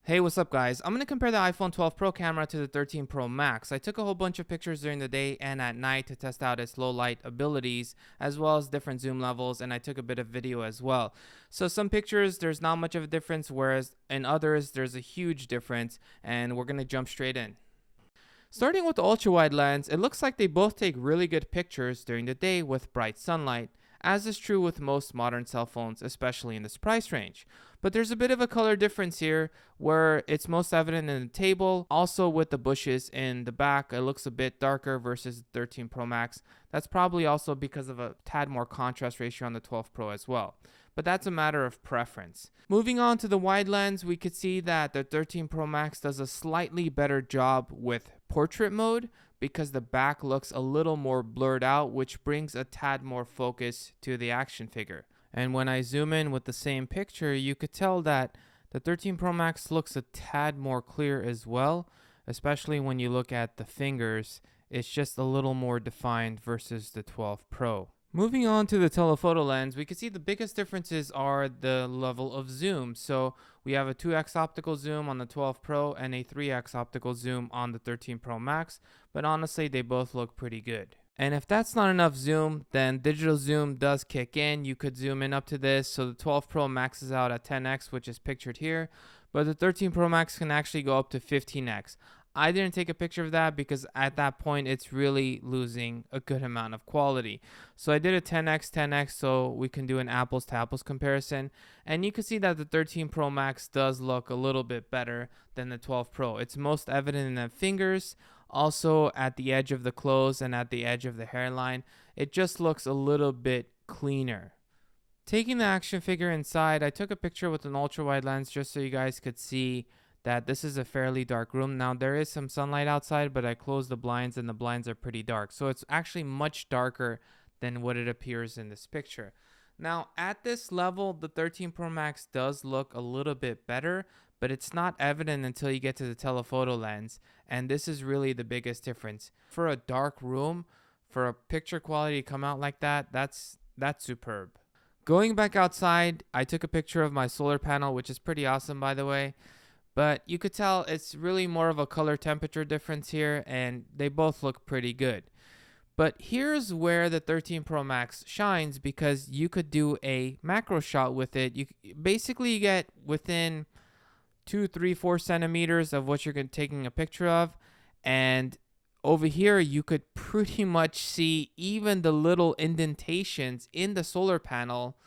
Hey, what's up guys? I'm going to compare the iPhone 12 Pro camera to the 13 Pro Max. I took a whole bunch of pictures during the day and at night to test out its low light abilities as well as different zoom levels, and I took a bit of video as well. So some pictures there's not much of a difference, whereas in others there's a huge difference, and we're going to jump straight in. Starting with the ultra wide lens, it looks like they both take really good pictures during the day with bright sunlight, as is true with most modern cell phones, especially in this price range. But there's a bit of a color difference here where it's most evident in the table. Also with the bushes in the back, it looks a bit darker versus the 13 Pro Max. That's probably also because of a tad more contrast ratio on the 12 Pro as well. But that's a matter of preference. Moving on to the wide lens, we could see that the 13 Pro Max does a slightly better job with portrait mode because the back looks a little more blurred out, which brings a tad more focus to the action figure. And when I zoom in with the same picture, you could tell that the 13 Pro Max looks a tad more clear as well, especially when you look at the fingers. It's just a little more defined versus the 12 Pro. Moving on to the telephoto lens, we can see the biggest differences are the level of zoom. So we have a 2x optical zoom on the 12 Pro and a 3x optical zoom on the 13 Pro Max, but honestly they both look pretty good. And if that's not enough zoom, then digital zoom does kick in. You could zoom in up to this. So the 12 Pro maxes out at 10x, which is pictured here, but the 13 Pro Max can actually go up to 15x. I didn't take a picture of that because at that point it's really losing a good amount of quality. So I did a 10x so we can do an apples to apples comparison, and you can see that the 13 Pro Max does look a little bit better than the 12 Pro. It's most evident in the fingers, also at the edge of the clothes and at the edge of the hairline. It just looks a little bit cleaner. Taking the action figure inside, I took a picture with an ultra wide lens just so you guys could see that this is a fairly dark room. Now there is some sunlight outside, but I closed the blinds and the blinds are pretty dark. So it's actually much darker than what it appears in this picture. Now at this level, the 13 Pro Max does look a little bit better, but it's not evident until you get to the telephoto lens. And this is really the biggest difference. For a dark room, for a picture quality to come out like that, that's superb. Going back outside, I took a picture of my solar panel, which is pretty awesome by the way. But you could tell it's really more of a color temperature difference here, and they both look pretty good. But here's where the 13 Pro Max shines, because you could do a macro shot with it. You basically get within 2, 3, 4 centimeters of what you're taking a picture of, and over here you could pretty much see even the little indentations in the solar panel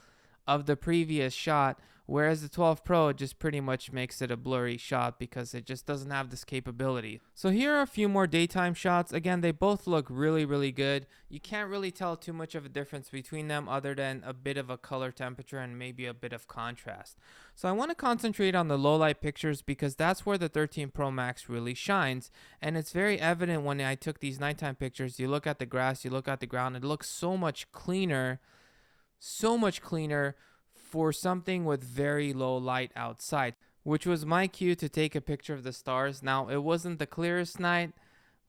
of the previous shot, whereas the 12 Pro just pretty much makes it a blurry shot because it just doesn't have this capability. So here are a few more daytime shots. Again, they both look really good. You can't really tell too much of a difference between them other than a bit of a color temperature and maybe a bit of contrast. So I want to concentrate on the low light pictures because that's where the 13 Pro Max really shines, and it's very evident when I took these nighttime pictures. You look at the grass, you look at the ground, it looks so much cleaner for something with very low light outside, which was my cue to take a picture of the stars. Now, it wasn't the clearest night,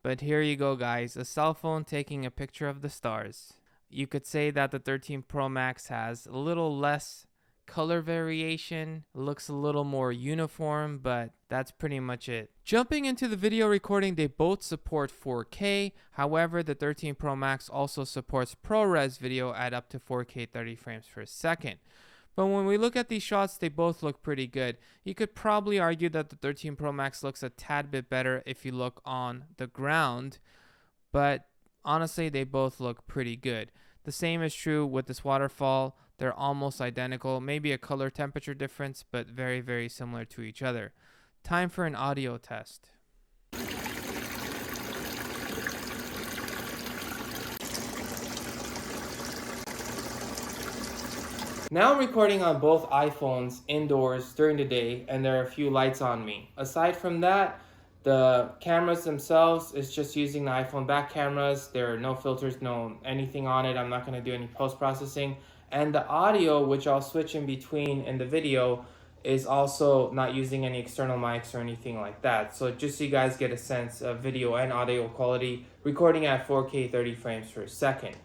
but here you go guys, a cell phone taking a picture of the stars. You could say that the 13 Pro Max has a little less color variation, looks a little more uniform, but that's pretty much it. Jumping into the video recording, they both support 4K. However, the 13 Pro Max also supports ProRes video at up to 4K 30 frames per second. But when we look at these shots, they both look pretty good. You could probably argue that the 13 Pro Max looks a tad bit better if you look on the ground, but honestly, they both look pretty good. The same is true with this waterfall. They're almost identical, maybe a color temperature difference, but very similar to each other. Time for an audio test. Now I'm recording on both iPhones indoors during the day, and there are a few lights on me. Aside from that, the cameras themselves is just using the iPhone back cameras. There are no filters, no anything on it. I'm not going to do any post-processing. And the audio, which I'll switch in between in the video, is also not using any external mics or anything like that. So just so you guys get a sense of video and audio quality, recording at 4K 30 frames per second.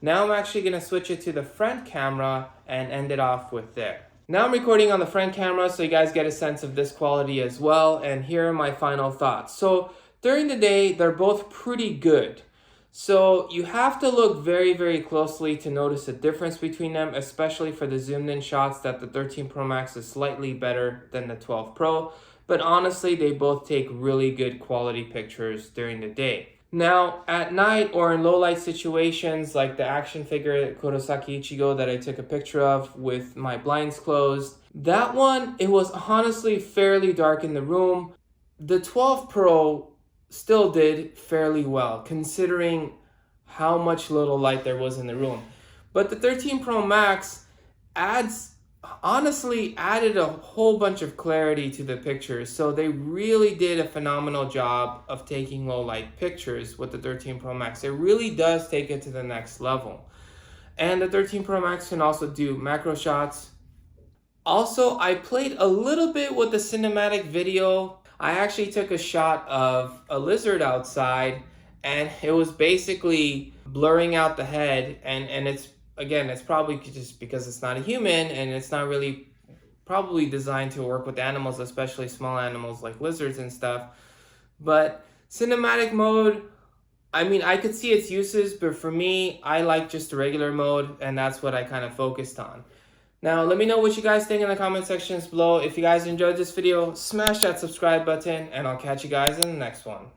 Now I'm actually going to switch it to the front camera and end it off with there. Now I'm recording on the front camera so you guys get a sense of this quality as well, and here are my final thoughts. So during the day, they're both pretty good. So you have to look very, very closely to notice a difference between them, especially for the zoomed in shots that the 13 Pro Max is slightly better than the 12 Pro. But honestly, they both take really good quality pictures during the day. Now, at night or in low light situations like the action figure Kurosaki Ichigo that I took a picture of with my blinds closed, that one, it was honestly fairly dark in the room. The 12 Pro still did fairly well considering how much little light there was in the room. But the 13 Pro Max honestly added a whole bunch of clarity to the pictures. So they really did a phenomenal job of taking low light pictures with the 13 Pro Max. It really does take it to the next level. And the 13 Pro Max can also do macro shots. Also, I played a little bit with the cinematic video. I actually took a shot of a lizard outside, and it was basically blurring out the head, and it's probably just because it's not a human and it's not really probably designed to work with animals, especially small animals like lizards and stuff. But cinematic mode, I mean, I could see its uses, but for me, I like just the regular mode, and that's what I kind of focused on. Now, let me know what you guys think in the comment sections below. If you guys enjoyed this video, smash that subscribe button, and I'll catch you guys in the next one.